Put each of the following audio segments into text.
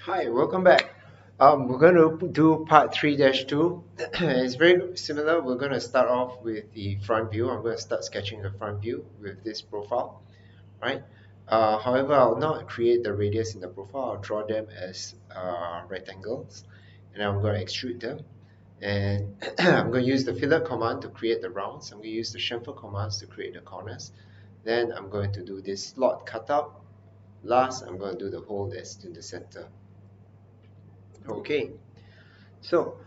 Hi, welcome back. We're going to do part 3-2. It's very similar. We're going to start off with the front view. I'm going to start sketching the front view with this profile, right? However, I'll not create the radius in the profile. I'll draw them as rectangles, and I'm going to extrude them. And I'm going to use the fillet command to create the rounds. I'm going to use the chamfer commands to create the corners. Then I'm going to do this slot cutout. Last, I'm going to do the hole that's in the center. Okay. So,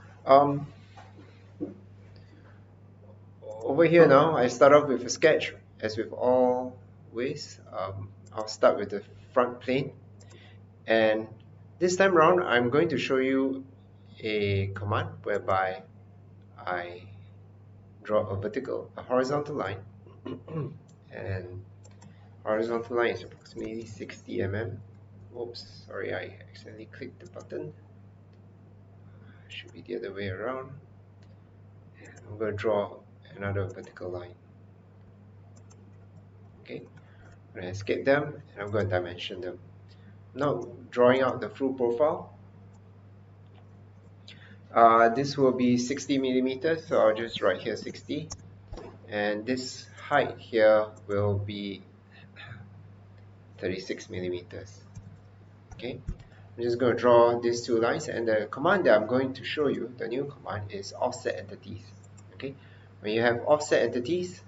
over here now, I start off with a sketch. As with all ways, I'll start with the front plane. And this time around, I'm going to show you a command whereby I draw a horizontal line. And horizontal line is approximately 60 mm. Oops, sorry, I accidentally clicked the button. Should be the other way around. And I'm going to draw another vertical line. Okay, I'm going to escape them and I'm going to dimension them. Now drawing out the full profile. This will be 60 millimeters, so I'll just write here 60. And this height here will be 36 millimeters. Okay, I'm just going to draw these two lines, and the command that I'm going to show you, the new command, is offset entities. Okay, when you have offset entities,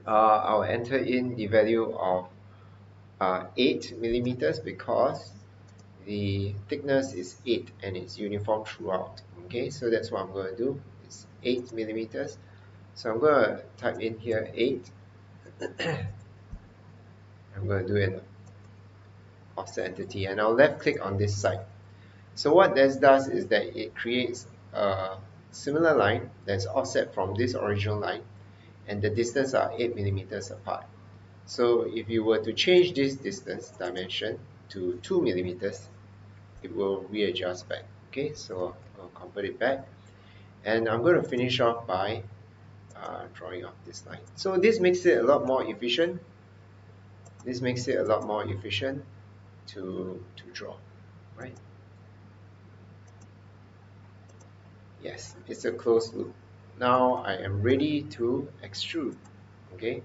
I'll enter in the value of 8 millimeters because the thickness is 8 and it's uniform throughout. Okay, so that's what I'm going to do. It's 8 millimeters. So I'm going to type in here 8. I'm going to do an offset entity and I'll left click on this side. So what this does is that it creates a similar line that's offset from this original line, and the distance are 8 millimeters apart. So if you were to change this distance dimension to 2 millimeters, it will readjust back. Okay, so I'll convert it back, and I'm going to finish off by drawing off this line. So this makes it a lot more efficient. This makes it a lot more efficient to draw, right? Yes, it's a closed loop. Now I am ready to extrude. Okay,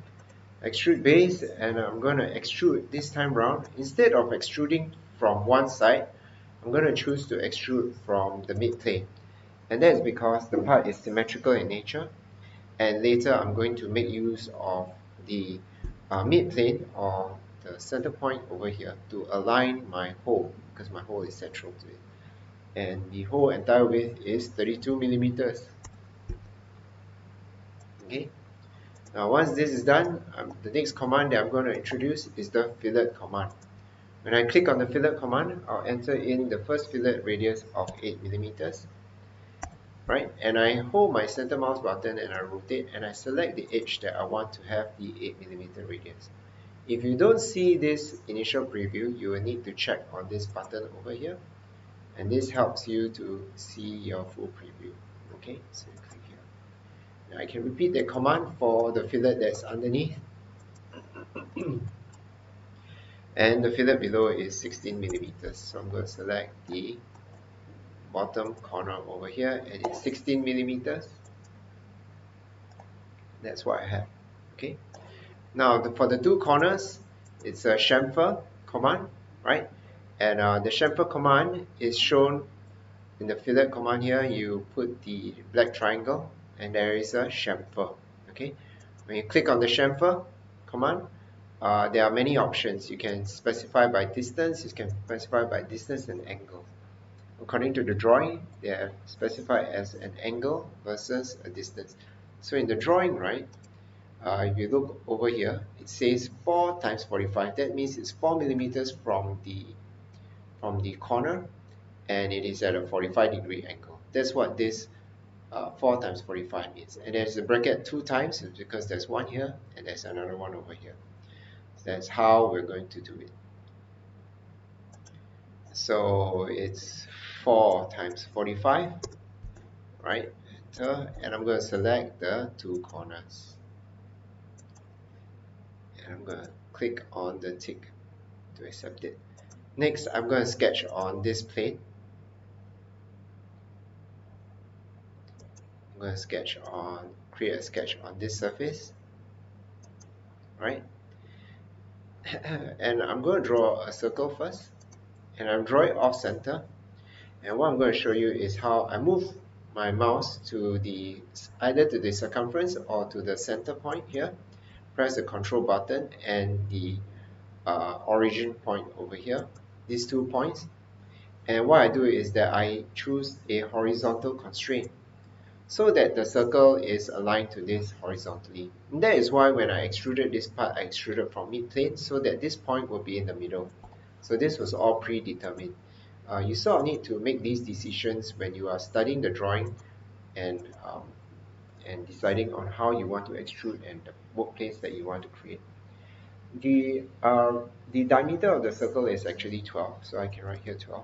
extrude base, and I'm going to extrude this time round. Instead of extruding from one side, I'm going to choose to extrude from the mid plane. And that's because the part is symmetrical in nature, and later I'm going to make use of the mid plane or the center point over here to align my hole, because my hole is central to it, and the whole entire width is 32 millimeters. Okay, now once this is done, the next command that I'm going to introduce is the fillet command. When I click on the fillet command, I'll enter in the first fillet radius of 8 millimeters. Right, and I hold my center mouse button and I rotate and I select the edge that I want to have the 8 millimeter radius. If you don't see this initial preview, you will need to check on this button over here, and this helps you to see your full preview. Okay, so you click here. Now I can repeat the command for the fillet that's underneath, and the fillet below is 16 millimeters. So I'm going to select the bottom corner over here, and it's 16 millimeters. That's what I have. Okay. Now for the two corners, it's a chamfer command, right? And the chamfer command is shown in the fillet command here. You put the black triangle and there is a chamfer. Okay. When you click on the chamfer command, there are many options. You can specify by distance, you can specify by distance and angle. According to the drawing, they are specified as an angle versus a distance. So in the drawing, right, if you look over here, it says 4 times 45. That means it's 4 millimeters from the corner, and it is at a 45-degree angle. That's what this 4 times 45 means. And there's a bracket 2 times because there's one here and there's another one over here. So that's how we're going to do it. So it's 4 times 45, right? Enter, and I'm going to select the two corners. And I'm going to click on the tick to accept it. Next, I'm going to sketch on this plane. I'm going to create a sketch on this surface, right? And I'm going to draw a circle first, and I'm drawing off center. And what I'm going to show you is how I move my mouse to either to the circumference or to the center point here. Press the control button and the origin point over here, these 2 points. And what I do is that I choose a horizontal constraint so that the circle is aligned to this horizontally. And that is why when I extruded this part, I extruded from mid-plane so that this point will be in the middle. So this was all predetermined. You sort of need to make these decisions when you are studying the drawing and deciding on how you want to extrude and the work place that you want to create. The diameter of the circle is actually 12, so I can write here 12.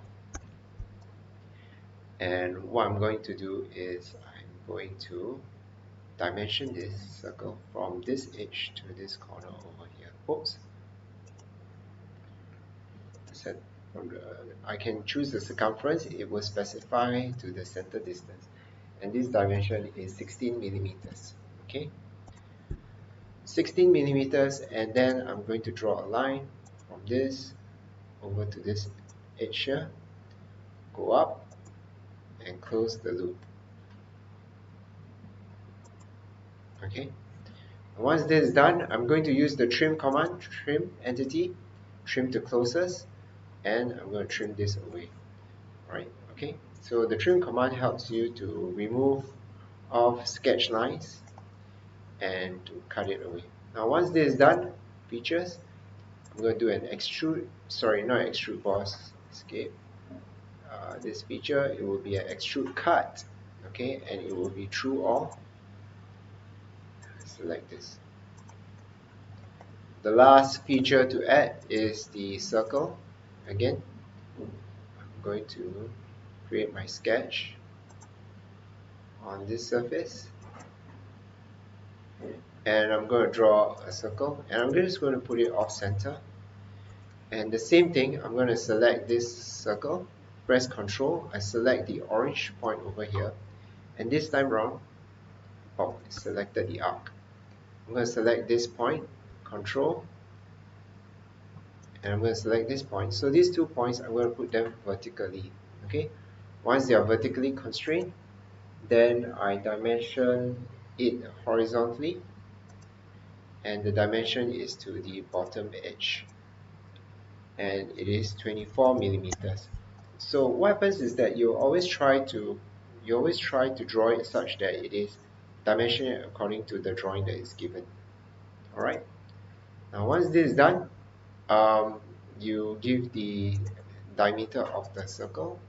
And what I'm going to do is I'm going to dimension this circle from this edge to this corner over here. Oops. I can choose the circumference. It will specify to the center distance. And this dimension is 16 millimeters. Okay, 16 millimeters, and then I'm going to draw a line from this over to this edge here, go up and close the loop. Okay, and once this is done, I'm going to use the trim command, trim entity, trim to closest, and I'm going to trim this away. Right? Okay, so the trim command helps you to remove off sketch lines and to cut it away. Now once this is done, features, I'm going to do an extrude, sorry, not extrude boss, escape. This feature, it will be an extrude cut, okay, and it will be true all. Select this. The last feature to add is the circle. Again, I'm going to create my sketch on this surface, and I'm going to draw a circle, and I'm just going to put it off center. And the same thing, I'm going to select this circle, press Ctrl, I select the orange point over here, and this time round, oh, I selected the arc. I'm going to select this point, Ctrl, and I'm going to select this point. So these 2 points, I'm going to put them vertically. Okay, once they are vertically constrained, then I dimension it horizontally, and the dimension is to the bottom edge, and it is 24 millimeters. So what happens is that you always try to draw it such that it is dimensioned according to the drawing that is given. All right. Now once this is done, you give the diameter of the circle.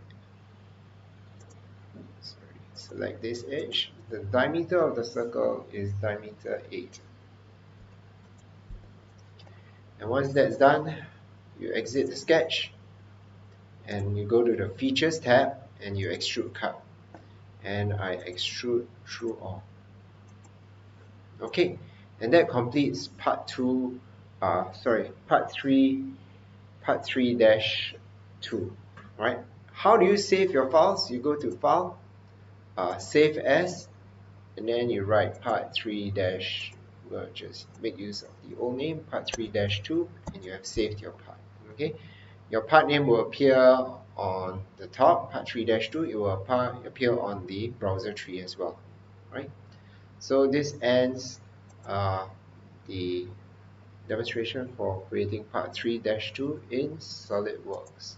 Sorry, select this edge. The diameter of the circle is diameter 8. And once that's done, you exit the sketch and you go to the features tab and you extrude cut, and I extrude through all. Okay, and that completes part 3-2. Right? How do you save your files? You go to File, Save As, and then you write part 3 dash. We'll just make use of the old name, part 3-2, and you have saved your part. Okay, your part name will appear on the top, part 3-2. It will appear on the browser tree as well. Right? So this ends the demonstration for creating part 3-2 in SolidWorks.